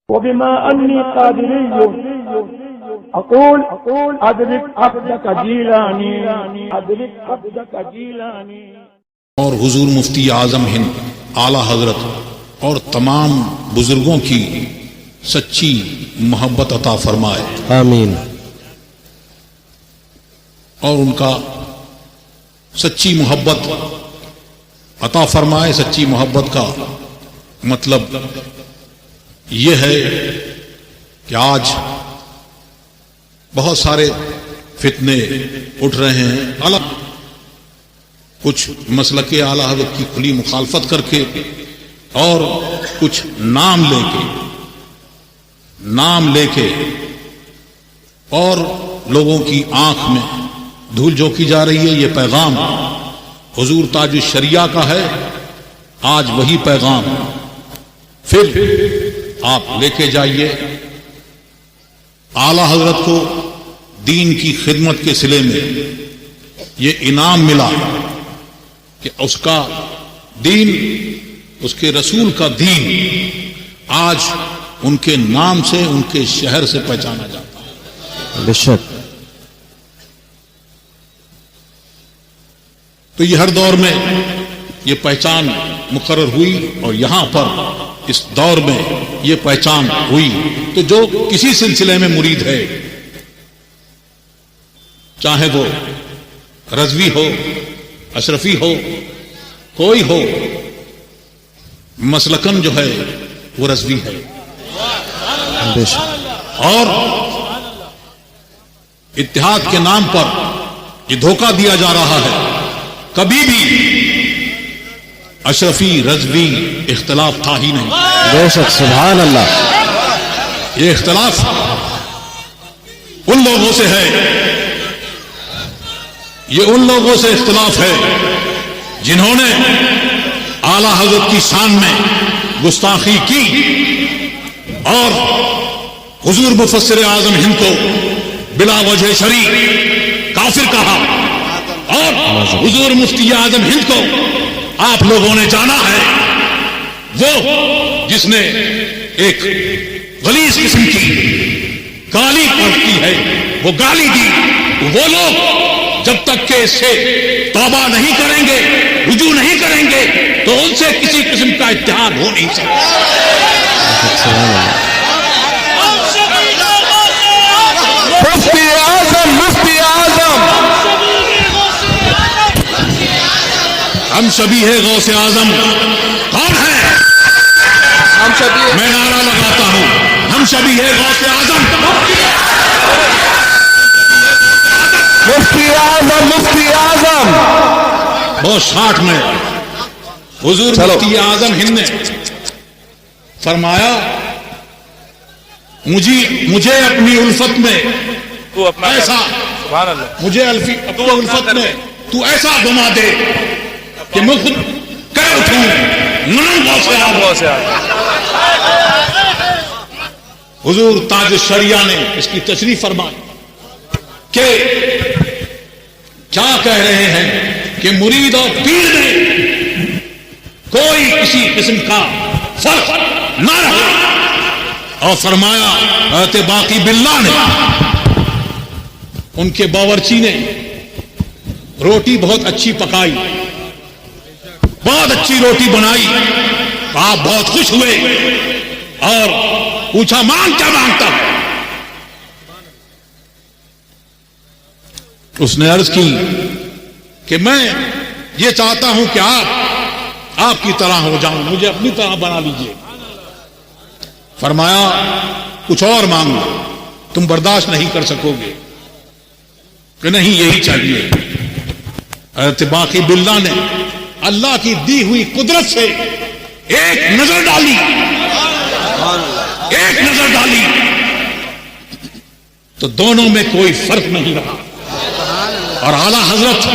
وبما أني قادري أقول أدرك عبدك جيلاني أدرك عبدك جيلاني. اور حضور مفتی اعظم ہند اعلی حضرت اور تمام بزرگوں کی سچی محبت عطا فرمائے، آمین. اور ان کا سچی محبت عطا فرمائے. سچی محبت کا مطلب یہ ہے کہ آج بہت سارے فتنے اٹھ رہے ہیں، الگ کچھ مسلک اعلی حضرت کی کھلی مخالفت کر کے اور کچھ نام لے کے اور لوگوں کی آنکھ میں دھول جھونکی جا رہی ہے. یہ پیغام حضور تاج الشریعہ کا ہے. آج وہی پیغام پھر آپ لے کے جائیے. اعلی حضرت کو دین کی خدمت کے صلے میں یہ انعام ملا کہ اس کا دین، اس کے رسول کا دین آج ان کے نام سے، ان کے شہر سے پہچانا جاتا ہے. بے شک. تو یہ ہر دور میں یہ پہچان مقرر ہوئی اور یہاں پر اس دور میں یہ پہچان ہوئی. تو جو کسی سلسلے میں مرید ہے، چاہے وہ رضوی ہو، اشرفی ہو، کوئی ہو، مسلکن جو ہے وہ رضوی ہے. بے شک. اور اتحاد کے نام پر یہ دھوکہ دیا جا رہا ہے. کبھی بھی اشرفی رضوی اختلاف تھا ہی نہیں. بے شک. سبحان اللہ. یہ اختلاف ان لوگوں سے ہے، یہ ان لوگوں سے اختلاف ہے جنہوں نے اعلی حضرت کی شان میں گستاخی کی اور حضور مفسر اعظم ہند کو بلا وجہ شرعی کافر کہا، اور حضور مفتی اعظم ہند کو آپ لوگوں نے جانا ہے وہ جس نے ایک غلیظ قسم کی گالی پڑتی ہے، وہ گالی دی. وہ لوگ جب تک کہ اس سے توبہ نہیں کریں گے، رجوع نہیں کریں گے، تو ان سے کسی قسم کا اتحاد ہو نہیں سکتا. مفتی اعظم، مفتی اعظم. ہم شبیہ غوث اعظم کون ہیں؟ ہم شبیہ میں نعرہ لگاتا ہوں، ہم شبیہ غوث اعظم. مفتی اعظم، مفتی اعظم. بہت 60 میں حضور مفتی اعظم ہند نے فرمایا مجھے اپنی الفت میں ایسا، مجھے اپنی الفت میں تو ایسا گما دے کہ میں خود کہہ اٹھوں نام غوث اعظم. حضور تاج الشریعہ نے اس کی تشریح فرمائی کہ کیا کہہ رہے ہیں کہ مرید اور پیر میں کوئی کسی قسم کا فرق نہ رہا. اور فرمایا حضرت باقی باللہ نے، ان کے باورچی نے روٹی بہت اچھی پکائی، بہت اچھی روٹی بنائی. آپ بہت خوش ہوئے اور پوچھا مانگ کیا مانگتا؟ اس نے عرض کی کہ میں یہ چاہتا ہوں کہ آپ کی طرح ہو جاؤں، مجھے اپنی طرح بنا لیجئے. فرمایا کچھ اور مانگو، تم برداشت نہیں کر سکو گے. کہ نہیں یہی چاہیے. حضرت باقی باللہ نے اللہ کی دی ہوئی قدرت سے ایک نظر ڈالی، تو دونوں میں کوئی فرق نہیں رہا. اور اعلیٰ حضرت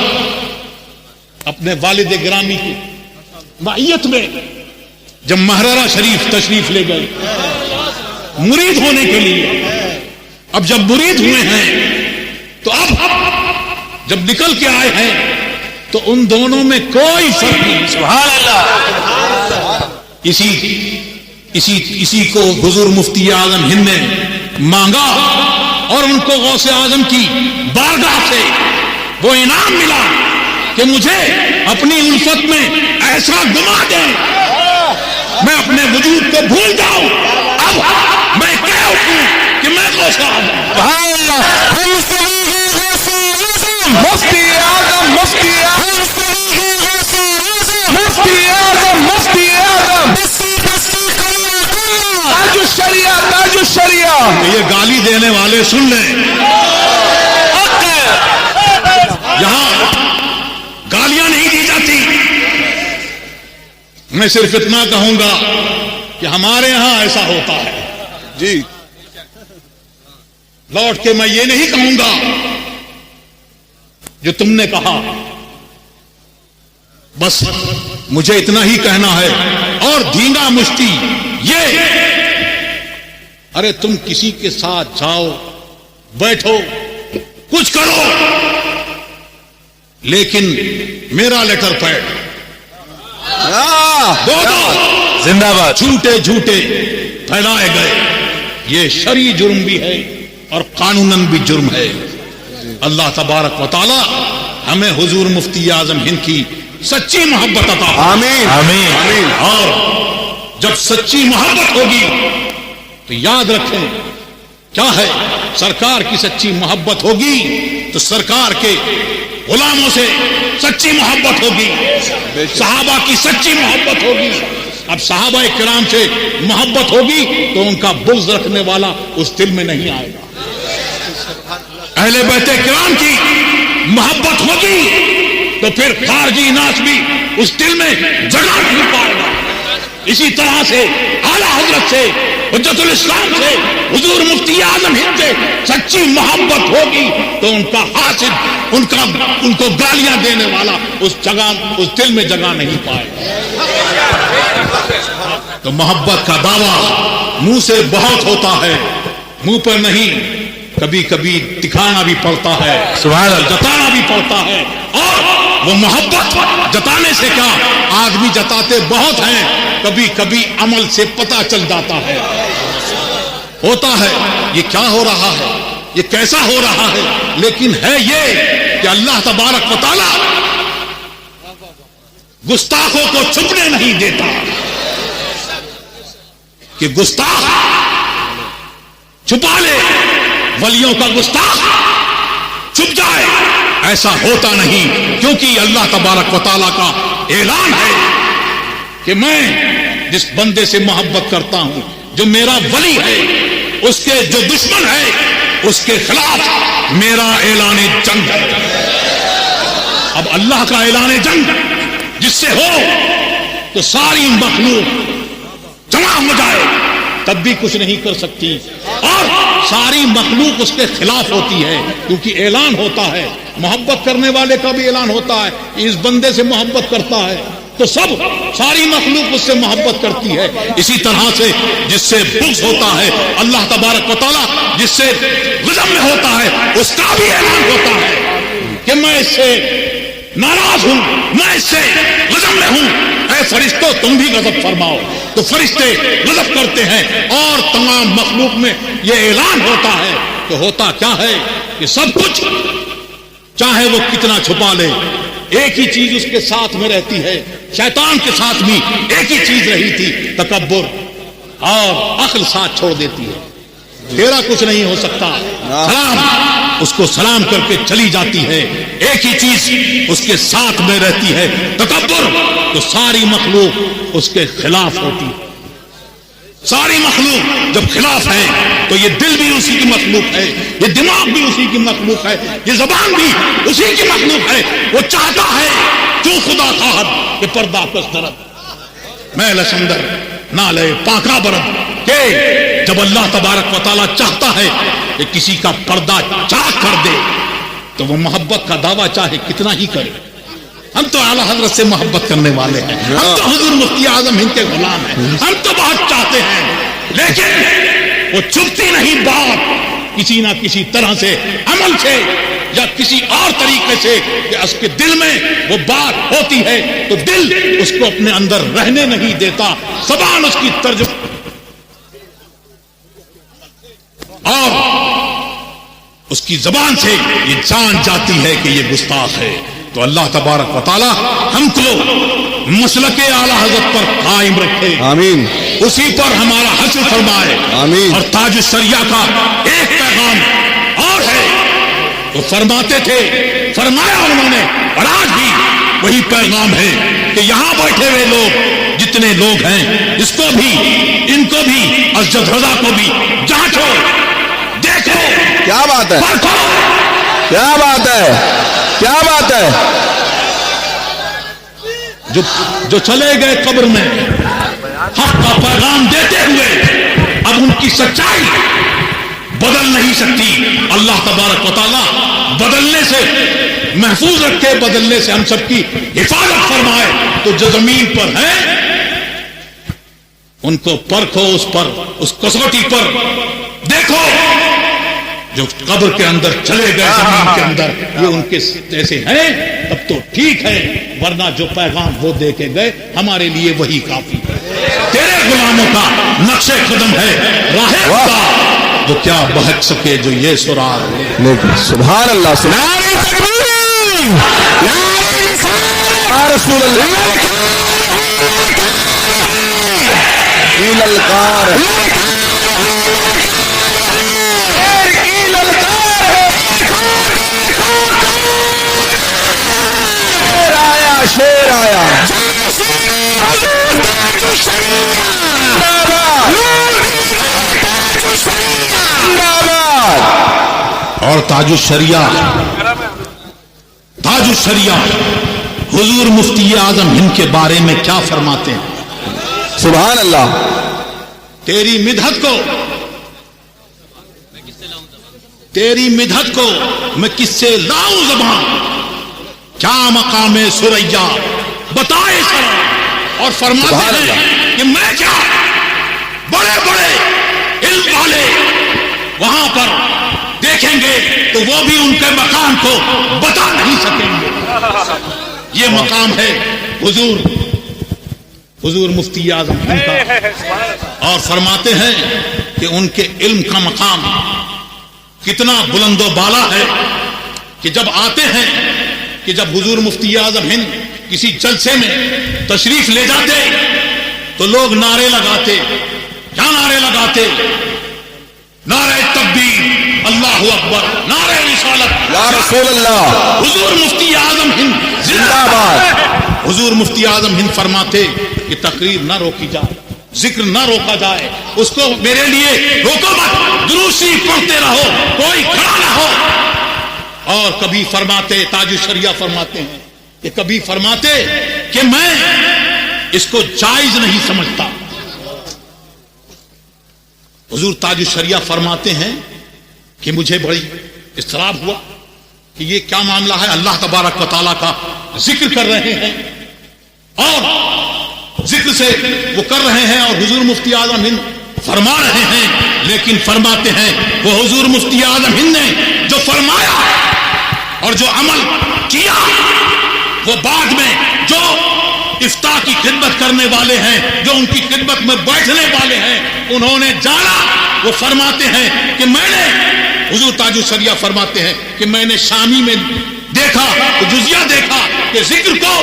اپنے والد گرامی کی معیت میں جب محررہ شریف تشریف لے گئے مرید ہونے کے لیے، اب جب مرید ہوئے ہیں تو اب جب نکل کے آئے ہیں تو ان دونوں میں کوئی فرق نہیں. سبحان اللہ. اسی اسی کو حضور مفتی اعظم ہند نے مانگا اور ان کو غوث اعظم کی بارگاہ سے وہ انعام ملا کہ مجھے اپنی الفت میں ایسا گما دیں میں اپنے وجود کو بھول جاؤں، اب میں کہہ اٹھوں کہ میں غوث اعظم۔ مفتی اعظم مفتی اعظم مفتی اعظم مفتی اعظم تاج الشریعہ تاج الشریعہ۔ یہ گالی دینے والے سن لیں، یہاں گالیاں نہیں دی جاتی۔ میں صرف اتنا کہوں گا کہ ہمارے ہاں ایسا ہوتا ہے جی، لوٹ کے میں یہ نہیں کہوں گا جو تم نے کہا، بس مجھے اتنا ہی کہنا ہے۔ اور دھینگا مشتی یہ، ارے تم کسی کے ساتھ جاؤ بیٹھو کچھ کرو، لیکن میرا لیٹر پیڈ دو زندہ باد۔ جھوٹے جھوٹے پھیلائے گئے، یہ شرعی جرم بھی ہے اور قانوناً بھی جرم ہے۔ اللہ تبارک و تعالی ہمیں حضور مفتی اعظم ہند کی سچی محبت عطا فرمائے۔ آمین آمین آمین۔ اور جب سچی محبت ہوگی تو یاد رکھیں کیا ہے، سرکار کی سچی محبت ہوگی تو سرکار کے غلاموں سے سچی محبت ہوگی، صحابہ کی سچی محبت ہوگی۔ اب صحابہ کرام سے محبت ہوگی تو ان کا بغض رکھنے والا اس دل میں نہیں آئے گا۔ اہل بیت کرام کی محبت ہوگی تو پھر خارجی ناس بھی اس دل میں جگہ نہیں پائے گا۔ اسی طرح سے اعلیٰ حضرت سے، حجت الاسلام سے، حضور مفتی اعظم ہند سے سچی محبت ہوگی تو ان کا حاسد، ان کو گالیاں دینے والا اس دل میں جگہ نہیں پائے گا۔ تو محبت کا دعویٰ منہ سے بہت ہوتا ہے، منہ پر نہیں، کبھی کبھی دکھانا بھی پڑتا ہے، سبحان اللہ، جتانا بھی پڑتا ہے۔ اور وہ محبت جتانے سے کیا، آدمی جتاتے بہت ہیں، کبھی کبھی عمل سے پتہ چل جاتا ہے، ہوتا ہے یہ کیا ہو رہا ہے، یہ کیسا ہو رہا ہے، لیکن ہے یہ کہ اللہ تبارک و تعالی گستاخوں کو چھپنے نہیں دیتا کہ گستاخ چھپا لے، ولیوں کا گستاخ چھپ جائے، ایسا ہوتا نہیں، کیونکہ اللہ تبارک و تعالیٰ کا اعلان ہے کہ میں جس بندے سے محبت کرتا ہوں، جو میرا ولی ہے، اس کے جو دشمن ہے اس کے خلاف میرا اعلان جنگ ہے۔ اب اللہ کا اعلان جنگ جس سے ہو تو ساری مخلوق جمع ہو جائے تب بھی کچھ نہیں کر سکتی، اور ساری مخلوق اس کے خلاف ہوتی ہے، کیونکہ اعلان ہوتا ہے، محبت کرنے والے کا بھی اعلان ہوتا ہے، اس بندے سے محبت کرتا ہے تو ساری مخلوق اس سے محبت کرتی ہے۔ اسی طرح سے جس سے بغض ہوتا ہے، اللہ تبارک و تعالیٰ جس سے غضب میں ہوتا ہے، اس کا بھی اعلان ہوتا ہے کہ میں اس سے ناراض ہوں، میں اس سے غضب میں ہوں، اے فرشتوں تم بھی غضب فرماؤ۔ تو فرشتے غضب کرتے ہیں اور تمام مخلوق میں یہ اعلان ہوتا ہے۔ تو ہوتا کیا ہے کہ سب کچھ چاہے وہ کتنا چھپا لے، ایک ہی چیز اس کے ساتھ میں رہتی ہے، شیطان کے ساتھ بھی ایک ہی چیز رہی تھی، تکبر، اور عقل ساتھ چھوڑ دیتی ہے، تیرا کچھ نہیں ہو سکتا، سلام، اس کو سلام کر کے چلی جاتی ہے، ایک ہی چیز اس کے ساتھ میں رہتی ہے، تکبر، تو ساری مخلوق اس کے خلاف ہوتی ہے۔ ساری مخلوق جب خلاف ہے تو یہ دل بھی اسی کی مخلوق ہے، یہ دماغ بھی اسی کی مخلوق ہے، یہ زبان بھی اسی کی مخلوق ہے۔ وہ چاہتا ہے جو خدا خواہد کہ پردہ کس درد میں لسندر نہ لے پاکا برد، کہ جب اللہ تبارک و تعالیٰ چاہتا ہے کہ کسی کا پردہ چاک کر دے تو وہ محبت کا دعویٰ چاہے کتنا ہی کرے۔ ہم تو اعلیٰ حضرت سے محبت کرنے والے ہیں، ہم تو حضور مفتی اعظم ہند کے غلام ہیں، ہم تو بہت چاہتے ہیں، لیکن وہ چھپتی نہیں بات کسی نہ کسی طرح سے، عمل سے یا کسی اور طریقے سے، کہ اس کے دل میں وہ بات ہوتی ہے تو دل اس کو اپنے اندر رہنے نہیں دیتا، زبان اس کی اور اس کی زبان سے یہ جان جاتی ہے کہ یہ گستاخ ہے، تو اللہ تبارک و تعالی ہم کو مسلک اعلی حضرت پر قائم رکھے، آمین، اسی پر ہمارا حشر فرمائے، آمین۔ اور تاج الشریعہ کا ایک پیغام اور ہے، وہ فرماتے تھے، فرمایا انہوں نے، اور آج بھی وہی پیغام ہے کہ یہاں بیٹھے ہوئے لوگ جتنے لوگ ہیں، اس کو بھی، ان کو بھی، اسجد رضا کو بھی جانچو، دیکھو، کیا بات ہے، پرکھو، کیا بات ہے، کیا بات ہے، جو چلے گئے قبر میں حق کا پیغام دیتے ہوئے، اب ان کی سچائی بدل نہیں سکتی۔ اللہ تبارک و تعالی بدلنے سے محفوظ رکھے، بدلنے سے ہم سب کی حفاظت فرمائے۔ تو جو زمین پر ہیں ان کو پرکھو، اس پر، اس کسوٹی پر دیکھو، جو قبر کے اندر چلے گئے زمین کے اندر یہ ان کے ایسے ہیں، تب تو ٹھیک ہے، ورنہ جو پیغام وہ دے کے گئے ہمارے لیے وہی کافی ہے۔ تیرے غلاموں کا نقش قدم ہے راہ خدا، جو کیا بہک سکے جو یہ سراغ ہے۔ لیکن سبحان اللہ، سبحان رسول اللہ، شیر آیا، اور تاج الشریعہ، تاج الشریعہ حضور مفتی اعظم ہند کے بارے میں کیا فرماتے ہیں؟ سبحان اللہ، تیری مدحت کو، تیری مدحت کو میں کس سے لاؤں زبان، کیا مقام سریا بتائے سر، اور فرماتے ہیں کہ میں کیا، بڑے بڑے علم والے وہاں پر دیکھیں گے تو وہ بھی ان کے مقام کو بتا نہیں سکیں گے۔ یہ مقام ہے حضور مفتی اعظم ہند کا، اور فرماتے ہیں کہ ان کے علم کا مقام کتنا بلند و بالا ہے کہ جب آتے ہیں، کہ جب حضور مفتی اعظم ہند کسی جلسے میں تشریف لے جاتے تو لوگ نعرے لگاتے، کیا نعرے لگاتے؟ نعرہ تکبیر، اللہ اکبر، نعرہ رسالت، یا رسول اللہ، حضور مفتی اعظم ہند زندہ باد۔ حضور مفتی اعظم ہند فرماتے کہ تقریر نہ روکی جائے، ذکر نہ روکا جائے، اس کو میرے لیے روکو مت، درود شریف پڑھتے رہو، کوئی کھڑا نہ ہو۔ اور کبھی فرماتے، تاج الشریعہ فرماتے ہیں کہ کبھی فرماتے کہ میں اس کو جائز نہیں سمجھتا۔ حضور تاج الشریعہ فرماتے ہیں کہ مجھے بڑی اضطراب ہوا کہ یہ کیا معاملہ ہے، اللہ تبارک و تعالیٰ کا ذکر کر رہے ہیں، اور ذکر سے وہ کر رہے ہیں، اور حضور مفتی اعظم ہند فرما رہے ہیں، لیکن فرماتے ہیں وہ حضور مفتی اعظم ہند نے جو فرمایا اور جو عمل کیا، وہ بعد میں جو افتاء کی خدمت کرنے والے ہیں، جو ان کی خدمت میں بیٹھنے والے ہیں، انہوں نے جانا۔ وہ فرماتے ہیں کہ میں نے، حضور تاج الشریعہ فرماتے ہیں کہ میں نے شامی میں دیکھا تو جزیہ دیکھا کہ ذکر کو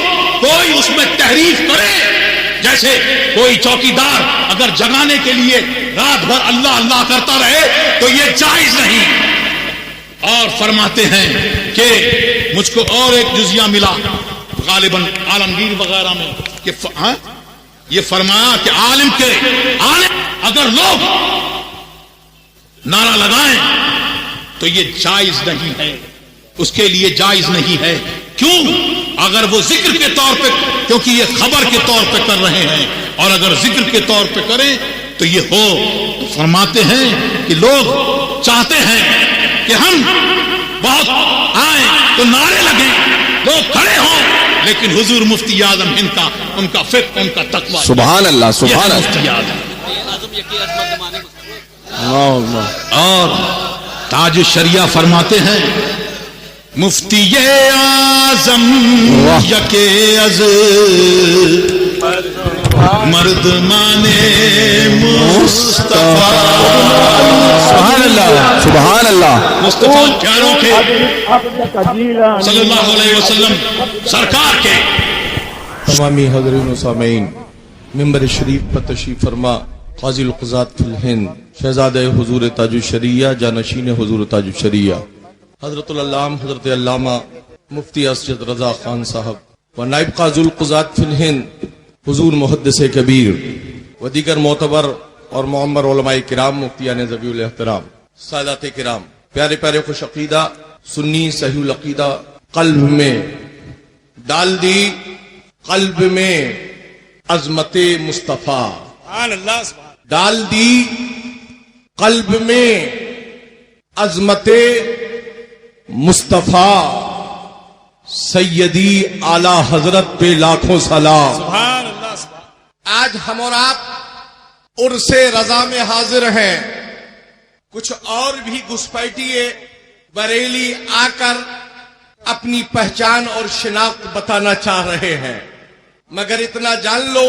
کوئی اس میں تحریف کرے، جیسے کوئی چوکیدار اگر جگانے کے لیے رات بھر اللہ اللہ کرتا رہے تو یہ جائز نہیں۔ اور فرماتے ہیں کہ مجھ کو اور ایک جزیہ ملا غالباً عالمگیر وغیرہ میں کہ یہ فرمایا کہ عالم اگر لوگ نعرہ لگائیں تو یہ جائز نہیں ہے، اس کے لیے جائز نہیں ہے۔ کیوں؟ اگر وہ ذکر کے طور پہ، کیونکہ یہ خبر کے طور پہ کر رہے ہیں، اور اگر ذکر کے طور پہ کریں تو یہ ہو، تو فرماتے ہیں کہ لوگ چاہتے ہیں کہ ہم بہت آئیں تو نعرے لگیں، لوگ کھڑے ہوں، لیکن حضور مفتی اعظم ہند کا، ان کا فقہ، ان کا تقویٰ، سبحان اللہ، سبحان مفتی اللہ، اعظم۔ اور تاج الشریعہ فرماتے ہیں مفتی اعظم یکے از مرد مانے مصطفیٰ، سبحان اللہ، مصطفیٰ پیاروں کے ادرک عبدک جیلانی صلی اللہ علیہ وسلم سرکار کے تمامی حضرین و سامعین، ممبر شریف پر تشریف فرما قاضی القضات فی الہند شہزادہ حضور تاج الشریعہ جانشین حضور تاج الشریعہ حضرت العلام حضرت علامہ مفتی اسجد رضا خان صاحب و نائب قاضی القضات فی الہند حضور محدث کبیر و دیگر معتبر اور معمر علماء کرام مفتیان ذوی الاحترام سادات کرام، پیارے پیارے خوش عقیدہ سنی صحیح العقیدہ، قلب میں ڈال دی، قلب میں عظمت مصطفیٰ ڈال دی، قلب میں عظمت مصطفیٰ، سیدی اعلی حضرت پہ لاکھوں سلام۔ آج ہم اور آپ عرس رضا میں حاضر ہیں، کچھ اور بھی گھسپیٹیے بریلی آ کر اپنی پہچان اور شناخت بتانا چاہ رہے ہیں، مگر اتنا جان لو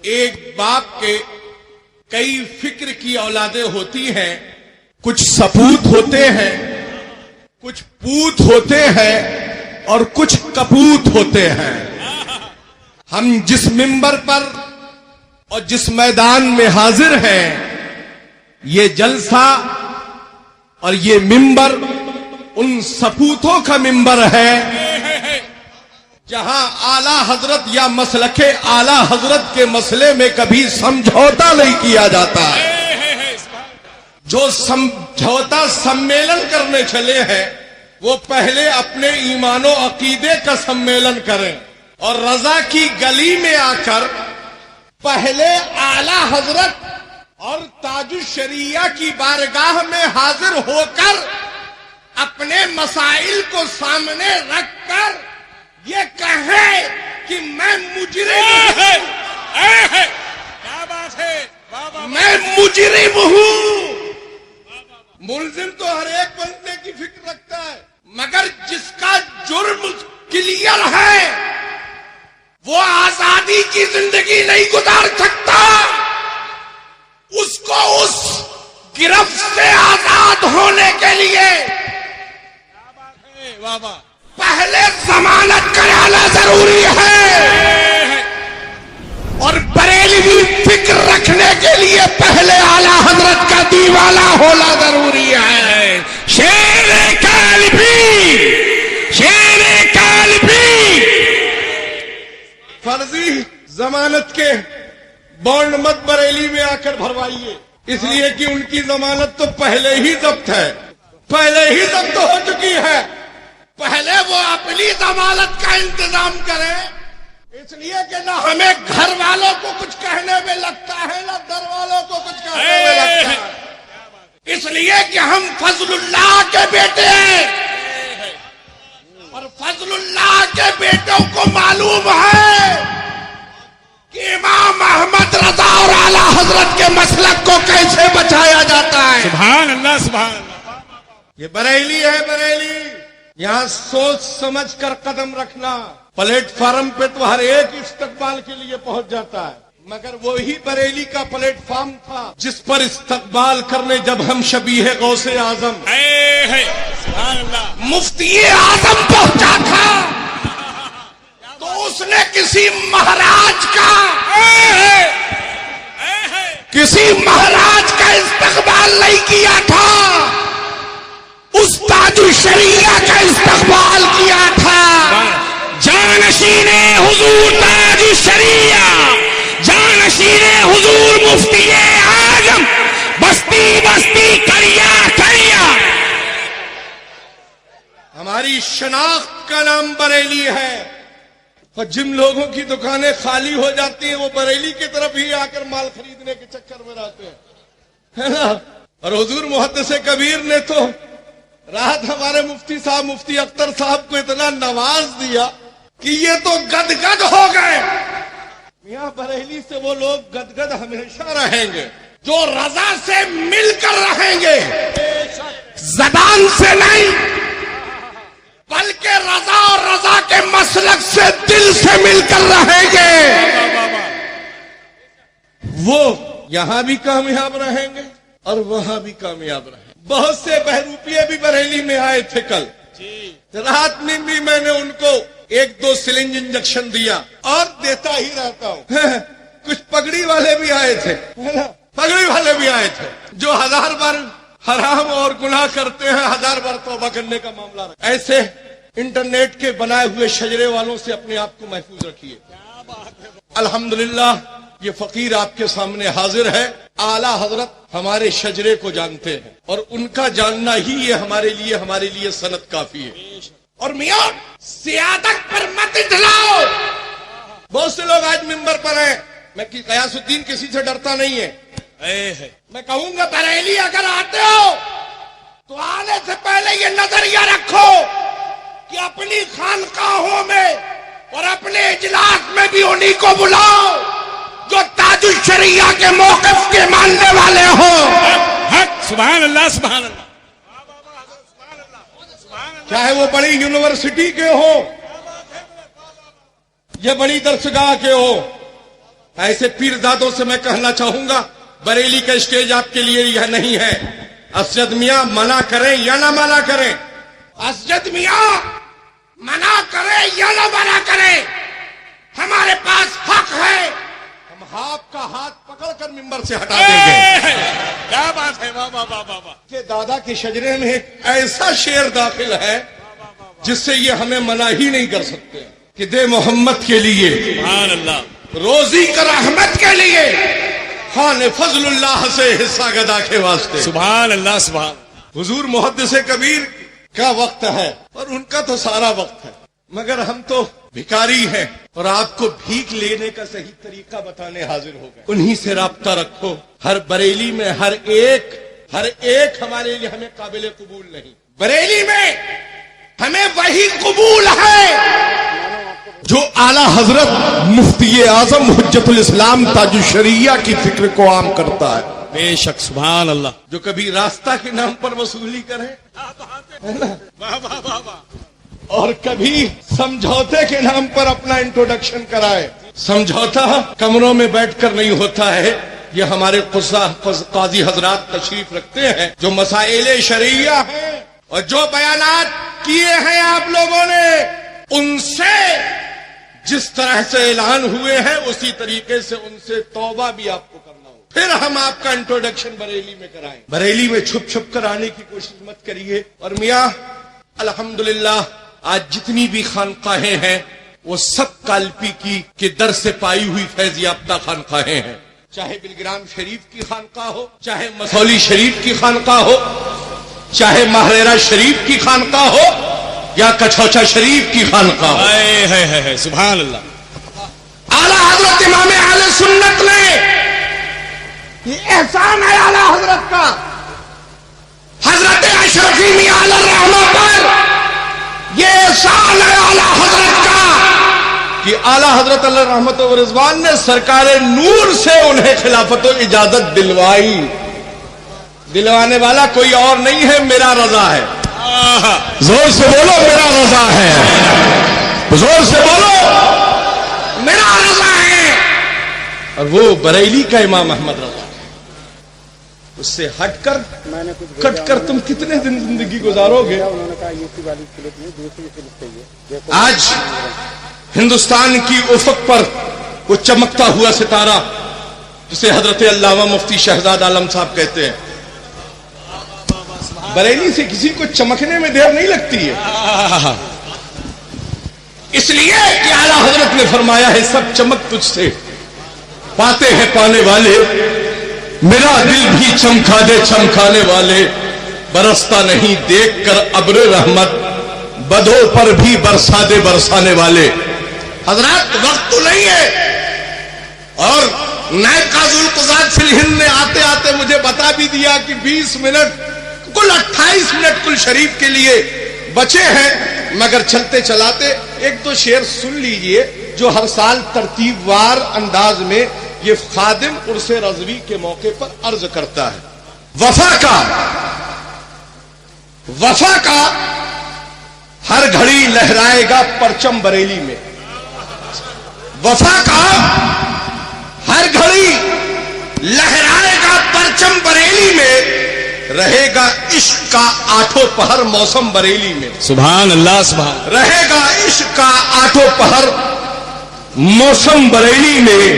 ایک باپ کے کئی فکر کی اولادیں ہوتی ہیں، کچھ سپوت ہوتے ہیں، کچھ پوت ہوتے ہیں اور کچھ کپوت ہوتے ہیں۔ ہم جس منبر پر اور جس میدان میں حاضر ہیں، یہ جلسہ اور یہ منبر ان سپوتوں کا منبر ہے جہاں اعلی حضرت یا مسلک اعلی حضرت کے مسئلے میں کبھی سمجھوتا نہیں کیا جاتا ہے۔ جو سمجھوتا سمیلن کرنے چلے ہیں وہ پہلے اپنے ایمان و عقیدے کا سمیلن کریں، اور رضا کی گلی میں آ کر پہلے اعلی حضرت اور تاج الشریعہ کی بارگاہ میں حاضر ہو کر اپنے مسائل کو سامنے رکھ کر یہ کہے کہ میں مجرم ہوں، میں مجرم ہوں۔ ملزم تو ہر ایک بننے کی فکر رکھتا ہے، مگر جس کا جرم کلیئر ہے وہ آزادی کی زندگی نہیں گزار سکتا، اس کو اس گرفت سے آزاد ہونے کے لیے پہلے ضمانت کرانا ضروری ہے، اور بریلوی فکر رکھنے کے لیے پہلے اعلی حضرت کا دیوانہ ہونا ضروری ہے۔ شیر قلبی، شیر قلبی، فرضی ضمانت کے بانڈ مت بریلی میں آ کر بھروائیے، اس لیے کہ ان کی ضمانت تو پہلے ہی ضبط ہے، پہلے ہی ضبط ہو چکی ہے۔ پہلے وہ اپنی ضمانت کا انتظام کریں، اس لیے کہ نہ ہمیں گھر والوں کو کچھ کہنے میں لگتا ہے نہ در والوں کو کچھ کہنے میں لگتا ہے، اس لیے کہ ہم فضل اللہ کے بیٹے ہیں، اور فضل اللہ کے بیٹوں کو معلوم ہے کہ امام احمد رضا اور اعلی حضرت کے مسلک کو کیسے بچایا جاتا ہے۔ سبحان اللہ، سبحان اللہ۔ یہ بریلی ہے، بریلی، یہاں سوچ سمجھ کر قدم رکھنا۔ پلیٹ فارم پہ تو ہر ایک استقبال کے لیے پہنچ جاتا ہے، مگر وہی بریلی کا پلیٹ فارم تھا جس پر استقبال کرنے جب ہم شبیہ غوث اعظم سبحان اللہ، مفتی اعظم پہنچا تھا تو اس نے کسی مہاراج کا استقبال نہیں کیا تھا، اس تاج الشریعہ کا استقبال کیا تھا۔ جانشین حضور تاج الشریعہ، جانشین حضور مفتی اعظم، بستی بستی کریا کریا۔ ہماری شناخت کا نام بریلی ہے، اور جن لوگوں کی دکانیں خالی ہو جاتی ہیں وہ بریلی کی طرف ہی آ کر مال خریدنے کے چکر میں رہتے ہیں، ہے نا۔ اور حضور محدث کبیر نے تو رات ہمارے مفتی صاحب مفتی اختر صاحب کو اتنا نواز دیا کہ یہ تو گدگد ہو گئے۔ یہاں بریلی سے وہ لوگ گدگد ہمیشہ رہیں گے جو رضا سے مل کر رہیں گے، زبان سے نہیں بلکہ رضا اور رضا کے مسلک سے دل سے مل کر رہیں گے، وہ یہاں بھی کامیاب رہیں گے اور وہاں بھی کامیاب رہیں گے۔ بہت سے بہروپیے بھی بریلی میں آئے تھے کل. رات میں بھی میں نے ان کو 1-2 سلنج انجیکشن دیا اور دیتا ہی رہتا ہوں. کچھ پگڑی والے بھی آئے تھے, پگڑی والے بھی آئے تھے جو 1000 بار حرام اور گناہ کرتے ہیں, 1000 بار توبہ کرنے کا معاملہ رکھتے. ایسے انٹرنیٹ کے بنائے ہوئے شجرے والوں سے اپنے آپ کو محفوظ رکھیے. الحمدللہ یہ فقیر آپ کے سامنے حاضر ہے. اعلی حضرت ہمارے شجرے کو جانتے ہیں اور ان کا جاننا ہی یہ ہمارے لیے سند کافی ہے. اور میاں سیادت پر مت ڈھلاؤ. بہت سے لوگ آج ممبر پر ہیں. میں غیاث الدین کسی سے ڈرتا نہیں ہے. میں کہوں گا بریلی اگر آتے ہو تو آنے سے پہلے یہ نظریہ رکھو کہ اپنی خانقاہوں میں اور اپنے اجلاس میں بھی انہی کو بلاؤ جو تاج الشریعہ کے موقف کے ماننے والے ہوں. سبحان اللہ, سبحان اللہ. چاہے وہ بڑی یونیورسٹی کے ہو یا بڑی درسگاہ کے ہو. ایسے پیرزادوں سے میں کہنا چاہوں گا بریلی کا اسٹیج آپ کے لیے یہ نہیں ہے. اسجد میاں منع کریں یا نہ منع کریں, اسجد میاں منع کریں یا نہ منع کریں, ہمارے پاس حق ہے. ہم آپ کا ہاتھ پکڑ کر ممبر سے ہٹا دیں گے. کیا بات ہے, واہ واہ واہ واہ. کہ دادا کے شجرے میں ایسا شعر داخل ہے جس سے یہ ہمیں منع ہی نہیں کر سکتے کہ دے محمد کے لیے, سبحان اللہ, روزی کر احمد کے لیے, خان فضل اللہ سے حصہ گدا کے واسطے. سبحان اللہ, سبحان. حضور محدث کبیر کا وقت ہے اور ان کا تو سارا وقت ہے, مگر ہم تو بھکاری ہیں اور آپ کو بھیک لینے کا صحیح طریقہ بتانے حاضر ہو گئے. انہی سے رابطہ رکھو. ہر بریلی میں ہر ایک ہمارے لیے ہمیں قابل قبول نہیں. بریلی میں ہمیں وہی قبول ہے جو اعلی حضرت مفتی اعظم حجت الاسلام تاج الشریعہ کی فکر کو عام کرتا ہے. بے شک, سبحان اللہ. جو کبھی راستہ کے نام پر وصولی کرے اور کبھی سمجھوتے کے نام پر اپنا انٹروڈکشن کرائے. سمجھوتا کمروں میں بیٹھ کر نہیں ہوتا ہے. یہ ہمارے قاضی حضرات تشریف رکھتے ہیں جو مسائل شرعیہ ہیں اور جو بیانات کیے ہیں آپ لوگوں نے, ان سے جس طرح سے اعلان ہوئے ہیں اسی طریقے سے ان سے توبہ بھی آپ کو کرنا ہو. پھر ہم آپ کا انٹروڈکشن بریلی میں کرائیں. بریلی میں چھپ چھپ کر آنے کی کوشش مت کریے. اور میاں الحمدللہ آج جتنی بھی خانقاہیں ہیں وہ سب کالپی کی در سے پائی ہوئی فیض یافتہ خانقاہیں ہیں. چاہے بلگرام شریف کی خانقاہ ہو, چاہے مسولی شریف کی خانقاہ ہو, چاہے ماہریرہ شریف کی خانقاہ ہو یا کچھوچا شریف کی خانقاہ ہو. سبحان اللہ. اعلیٰ حضرت امام اہل سنت نے, یہ احسان ہے اعلیٰ حضرت کا, حضرت اشرفی میاں علی الرحمہ پر یہ احسان ہے اعلیٰ حضرت کا کہ اعلیٰ حضرت علیہ رحمت و رضوان نے سرکار نور سے انہیں خلافت و اجازت دلوائی. دلوانے والا کوئی اور نہیں ہے, میرا رضا ہے. زور سے بولو, میرا رضا ہے. زور سے بولو, میرا رضا ہے. اور وہ بریلی کا امام احمد رضا ہے. اس سے ہٹ کر تم کتنے دن زندگی گزارو گے. آج ہندوستان کی افق پر وہ چمکتا ہوا ستارہ جسے حضرت علامہ مفتی شہزاد عالم صاحب کہتے ہیں, بریلی سے کسی کو چمکنے میں دیر نہیں لگتی ہے. اس لیے کہ اعلیٰ حضرت نے فرمایا ہے سب چمک تجھ سے پاتے ہیں پانے والے, میرا دل بھی چمکا دے چمکانے والے, برستا نہیں دیکھ کر ابر رحمت, بدوں پر بھی برسا دے برسانے والے. حضرات وقت تو نہیں ہے اور نائب قاضی القضات فی الہند نے آتے آتے مجھے بتا بھی دیا کہ 20 منٹ کل 28 منٹ کل شریف کے لیے بچے ہیں, مگر چلتے چلاتے 1-2 شعر سن لیجئے جو ہر سال ترتیب وار انداز میں یہ خادم عرس رضوی کے موقع پر عرض کرتا ہے. وفا کا ہر گھڑی لہرائے گا پرچم بریلی میں. وفا کا ہر گھڑی لہرائے گا پرچم بریلی میں, رہے گا عشق کا آٹھوں پہر موسم بریلی میں، سبحان اللہ سبحان رہے گا عشق کا آٹھوں پہر موسم بریلی میں۔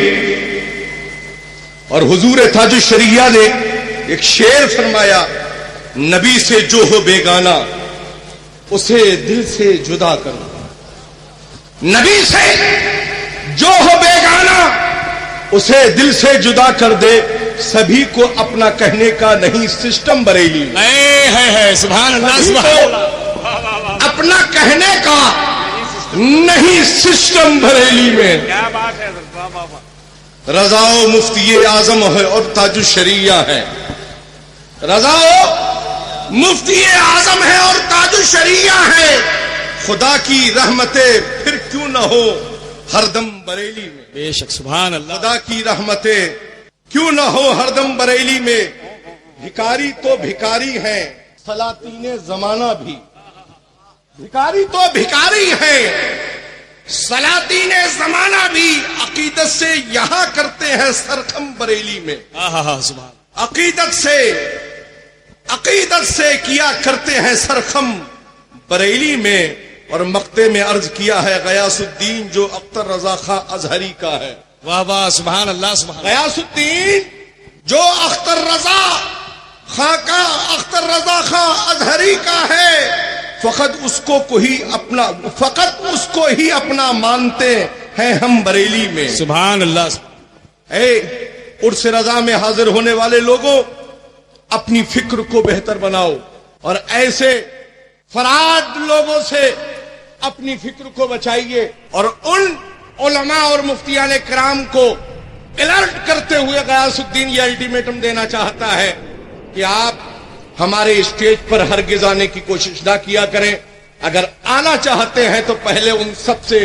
اور حضور تاج الشریعہ نے ایک شعر فرمایا، نبی سے جو ہو بیگانہ اسے دل سے جدا کر دو، نبی سے جو ہو بیگانہ اسے دل سے جدا کر دے، سبھی کو اپنا کہنے کا نہیں سسٹم بریلی میں، ہے سبحان اللہ سبحان اللہ، اپنا کہنے کا نہیں سسٹم بریلی میں۔ کیا بات ہے، واہ واہ واہ، رضا و مفتی اعظم ہے اور تاج الشریعہ ہے، رضا و مفتی اعظم ہے اور تاج الشریعہ ہے، خدا کی رحمتیں پھر کیوں نہ ہو ہر دم بریلی میں، بے شک سبحان اللہ، خدا کی رحمتیں کیوں نہ ہو ہر دم بریلی میں۔ بھکاری تو بھکاری ہیں سلاطین زمانہ بھی، بھکاری تو بھکاری ہیں سلاطین زمانہ بھی، عقیدت سے یہاں کرتے ہیں سرخم بریلی میں، سبحان، عقیدت سے کیا کرتے ہیں سرخم بریلی میں۔ اور مقطع میں عرض کیا ہے غیاث الدین جو اختر رضا خاں ازہری کا ہے، واہ واہ سبحان اللہ سبحان، غیاث الدین جو اختر رضا خاں ازہری کا ہے، فقط اس کو ہی اپنا مانتے ہیں ہم بریلی میں۔ سبحان اللہ، اے عرس رضا میں حاضر ہونے والے لوگوں، اپنی فکر کو بہتر بناؤ اور ایسے فراد لوگوں سے اپنی فکر کو بچائیے، اور ان علماء اور مفتیان کرام کو الرٹ کرتے ہوئے غیاث الدین یہ الٹیمیٹم دینا چاہتا ہے کہ آپ ہمارے اسٹیج پر ہرگز آنے کی کوشش نہ کیا کریں، اگر آنا چاہتے ہیں تو پہلے ان سب سے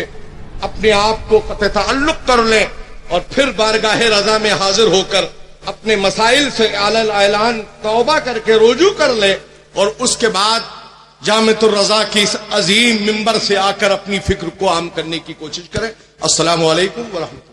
اپنے آپ کو قطع تعلق کر لیں اور پھر بارگاہ رضا میں حاضر ہو کر اپنے مسائل سے اعلان توبہ کر کے رجوع کر لیں، اور اس کے بعد جامعۃ الرضا کی اس عظیم منبر سے آ کر اپنی فکر کو عام کرنے کی کوشش کریں۔ السلام علیکم ورحمۃ اللہ۔